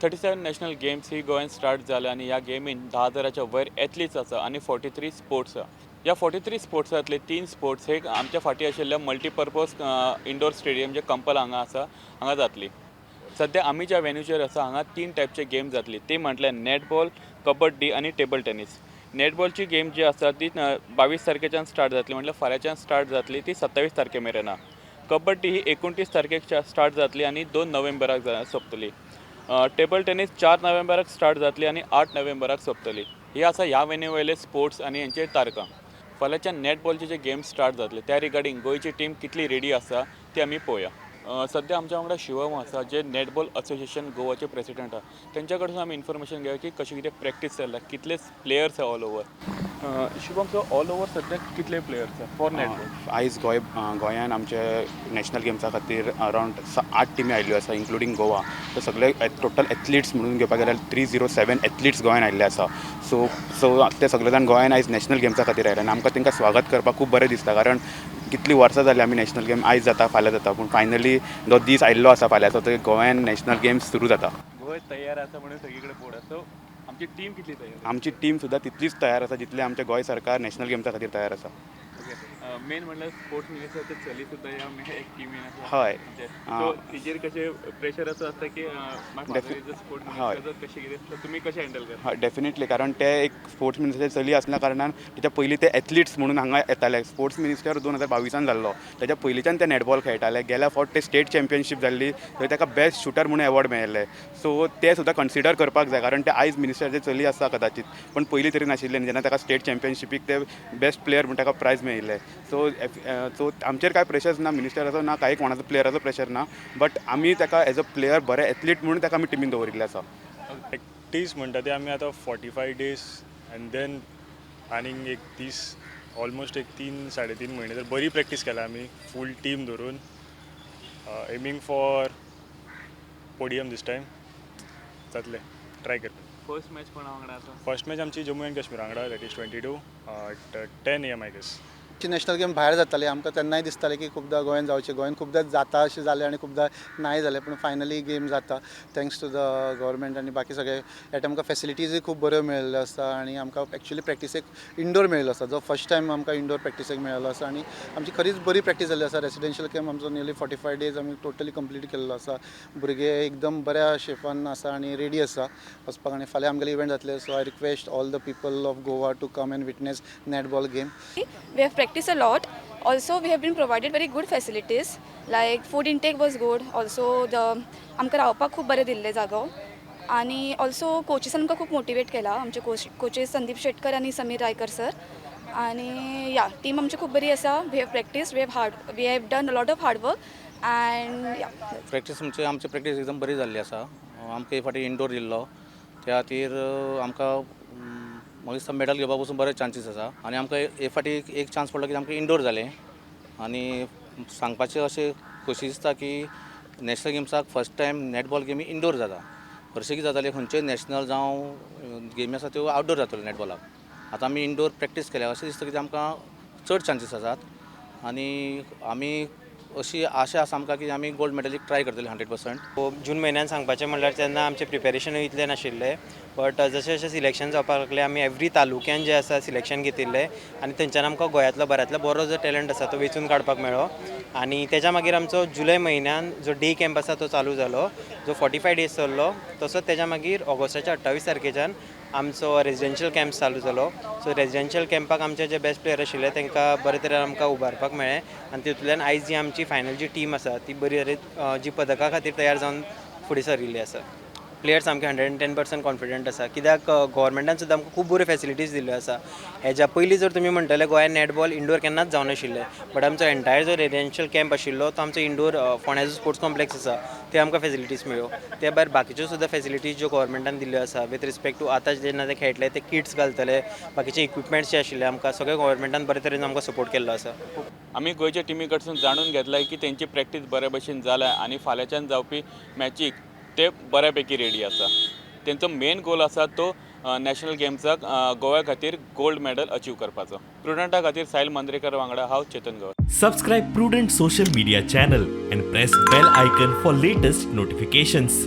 37 national games ही गोंयांत start जाल्या आणि ह्या गेमीन 10,000च्या वयर एथलीट्स आसा आणि 43 स्पोर्ट्स आसा. ह्या 43 स्पोर्ट्सांतले 3 स्पोर्ट्स हे आमच्या फाटी आशिल्ल्या मल्टीपर्पज इंडोर स्टेडियम जे कंपल हांगा आसा हांगा जातली. सध्या आमी ज्या वेन्यूचेर आसा हांगा 3 टायपचे गेम जातली. ती म्हटल्यार नेटबॉल, कबड्डी आणि टेबल टेनीस. नेटबॉलची गेम जी आसा ती 22 तारखेच्यान स्टार्ट जातली, म्हटल्यार फाल्यांच्यान स्टार्ट जातली, ती 27 तारखे मेरेन आसा. कबड्डी ही 29 तारखेक स्टार्ट जातली आणि 2 नोव्हेंबराक सोंपतली. टेबल टेनीस 4 नोव्हेंबराक स्टार्ट जातली आणि 8 नोव्हेंबराक सोंपतली. ही आसा ह्या वेन्यू वयले स्पोर्ट्स आणि हेंचे तारखां. फाल्यांच्यान नेटबॉलचे जे गेम स्टार्ट जातले त्या रिगार्डींग गोंयची टीम कितली रेडी आसा ती आमी पळोवया. सध्या आमच्या वांगडा शिवम आसा जे नेटबॉल असोसिएशन गोवाचे प्रेसिडेंट आसा. तेंच्या कडसून आमी इन्फॉर्मेशन घेवया की कशी कितें प्रॅक्टीस चल्ला, कितले प्लेयर्स आसा all over. Shivam, so all over सध्या कितले प्लेयर्स आसा फॉर नेटबॉल? आयज गोंयान आमचे नॅशनल गेम्सा खातीर अरावंड 8 टिमी आयिल्ल्यो आसा इन्क्लुडींग गोवा. सो सगळे टोटल एथलीट्स म्हणून घेवपाक गेल्यार 307 एथलीट्स गोंयान आयिल्ले आसा. सो ते सगळे जाण गोंयान आयज नॅशनल गेम्सा खातीर आयले आनी आमकां तांकां स्वागत करपाक खूब बरें दिसता. कारण कितलीं वर्सां जालीं आमी नॅशनल गेम आयज जाता फाल्यां जाता, पूण फायनली जो दीस आयिल्लो आसा फाल्यां, सो ते गोंयान नॅशनल गेम्स सुरू जाता. गोंय तयार आसा म्हणून सगळी कडेन पळोवडा. सो आमची टीम कितली तयार? आमची टीम सुद्दां तितलीच तयार आसा जितले आमचे गोंय सरकार नॅशनल गेम्सा खातीर तयार आसा. मेन म्हणल्यार स्पोर्ट्स मिनिस्टर ते चली सुद्दां ह्या एक टीमीन आसा. हय. सो तिचेर कशें प्रेशर असो आसता की स्पोर्ट्स मिनिस्टर कशें कितें तुमी कशें हँडल करता? हय, डेफिनेटली. कारण ते एक स्पोर्ट्स मिनिस्टर चली आसल्या कारणान तेच्या पयलीं ते एथलीट्स म्हणून हांगा येताले. स्पोर्ट्स मिनिस्टर 2022 जाल्लो. तेच्या पयलींच्यान ते नेटबॉल खेळटाले. गेल्या फावट ते स्टेट चॅम्पियनशीप जाल्ली, थंय ताका बेस्ट शूटर म्हणून एवॉर्ड मेळिल्ले. सो ते सुद्दां कन्सिडर करपाक जाय, कारण ते आयज मिनिस्टर जे चली आसा कदाचित, पण पयलीं तरी नाशिल्ले न्ही. जेन्ना ताका स्टेट चॅम्पियनशिपीक ते बेस्ट प्लेयर म्हणून ताका प्रायज मेळिल्लें. सो आमचेर कांय प्रेशर्स ना, मिनिस्टराचो ना, कांय कोणाचो प्लेयराचो प्रेशर ना. बट आमी ताका एज अ प्लेयर बरें एथलीट म्हणून ताका आमी टिमीन दवरिल्लें आसा. प्रॅक्टीस म्हणटा ते आमी आतां 45 डेज एंड देन आनीक एक दीस ऑलमोस्ट एक 3-3.5 म्हयने तर बरी प्रॅक्टीस केला आमी फूल टीम धरून एमींग फॉर पोडियम दीस टायम जातलें ट्राय करता. फर्स्ट मॅच कोणा वांगडा आसा? फर्स्ट मॅच आमची जम्मू एंड काश्मीर वांगडा, that is 22 at 10 AM I guess. ची नॅशनल गेम भायर जाताली आमकां तेन्नाय दिसतालें की खुबदां गोंयान जावचें. गोंयान खुबदां जाता अशें जालें आनी खुबदां नाही जालें, पूण फायनली गेम जाता थँक्स टू द गव्हर्मेंट आनी बाकी सगळे. ह्या आमकां फॅसिलिटीजूय खूब बऱ्यो मेळिल्ल्यो आसा आनी आमकां एक्चुली प्रॅक्टीसेक इंडोर मेळिल्लो आसा, जो फर्स्ट टायम आमकां इंडोर प्रॅक्टीसेक मेळिल्लो आसा. आनी आमची खरीच बरी प्रॅक्टीस जाल्ली आसा. रेसिडेन्शियल कॅम्प आमचो नियरली 45 डेज आमी टोटली कंप्लीट केल्लो आसा. भुरगे एकदम बऱ्या शेपान आसा आनी रेडी आसा वचपाक. आनी फाल्यां आमगेले इव्हेंट जातले. So I request all the people of Goa to come and witness netball game. We have practiced a lot. Also, we have been provided very good facilities. Like food intake was good. Also, आमकां रावपाक खूब बरें दिल्ले जागो. आनी also कोचीसान आमकां खूब motivate केला. आमचे कोचीस संदीप शेटकर आनी समीर रायकर सर. आनी या टीम आमची खूब बरी आसा. We have practice, we have done a lot of hard work and या प्रॅक्टीस आमची प्रॅक्टीस एकदम बरी जाल्ली आसा. आमकां फाटी इंडोर दिल्लो, त्या खातीर आमकां म्हाका दिसता मेडल घेवपा पसून बरे चान्सीस आसा. आनी आमकां हे फाटी एक चान्स पडलो की आमकां इंडोर जालें. आनी सांगपाचें अशें खोशी दिसता की नॅशनल गेम्साक फर्स्ट टायम नेटबॉल गेमी इंडोर जाता. हरशीं कितें जातालें खंयच्योय नॅशनल जावं गेमी आसा त्यो आउटडोर जाताल्यो नेटबॉलाक. आतां आमी इंडोर प्रॅक्टीस केल्या अशें दिसता की आमकां चड चान्सीस आसात. आनी आमी अशी आशा आसा आमकां की आमी गोल्ड मॅडलीक ट्राय करतले 100%. जून म्हयन्यान सांगपाचें म्हणल्यार तेन्ना आमचें प्रिपेरेशनूय इतलें नाशिल्लें. बट जशें जशें सिलेक्शन जावपाक लागलें आमी एवरी तालुक्यान जें आसा सिलेक्शन घेतिल्लें आनी थंयच्यान आमकां गोंयांतलो बऱ्यांतलो बरो जो टॅलंट आसा तो वेंचून काडपाक मेळ्ळो. आनी तेच्या मागीर आमचो जुलय म्हयन्यान जो डे कॅम्प आसा तो चालू जालो, जो 45 डेज चल्लो. तसोच तेच्या मागीर ऑगस्टाच्या 28 तारखेच्यान आमचो रेजिडेन्शियल कॅम्प चालू जालो. सो रेजिडेन्शियल कॅम्पाक आमचे जे बेस्ट प्लेयर आशिल्ले तांकां बरे तरेन आमकां उबारपाक मेळ्ळें. आनी तितूंतल्यान आयज जी आमची फायनल जी टीम आसा ती बरी तरेन जी पदका खातीर तयार जावन फुडें सरिल्ली आसा. प्लेयर्स आमचे 110% कॉन्फिडंट आसा, कित्याक गव्हर्मेंटान सुद्दां आमकां खूब बऱ्यो फॅसिलिटीज दिल्ल्यो आसा. हेज्या पयलीं जर तुमी म्हणटले गोंयान नेटबॉल इंडोर केन्नाच जावं नाशिल्लें. बट आमचो एन्टायर जो रेजिडेन्शियल कॅम्प आशिल्लो तो आमचो इंडोर फोंड्या जो स्पोर्ट्स कॉम्प्लेक्स आसा ते आमकां फॅसिलिटीज मेळ्ळ्यो. त्या भायर बाकीच्यो सुद्दां फॅसिलिटीज ज्यो गव्हर्मेंटान दिल्ल्यो आसा विथ रिस्पेक्ट टू आतां जेन्ना ते खेळटले ते किट्स घालतले, बाकीचे इक्विपमेंट्स जे आशिल्ले आमकां सगळे गव्हर्मेंटान बरे तरेन आमकां सपोर्ट केल्लो आसा. आमी गोंयच्या टिमी कडसून जाणून घेतलाय की तेंची प्रॅक्टीस बऱ्या भशेन जाल्या आनी फाल्यांच्यान जावपी मॅचीक ते बऱ्या पैकी रेडी आसा. तेंचो मेन गोल आसा तो नॅशनल गेम्साक गोव्या खातीर गोल्ड मेडल अचीव करपाचो. प्रुडंटा खातीर साहिल मांद्रेकर वांगडा हांव Chetan गवळ. Subscribe Prudent social media channel and press bell icon for latest notifications.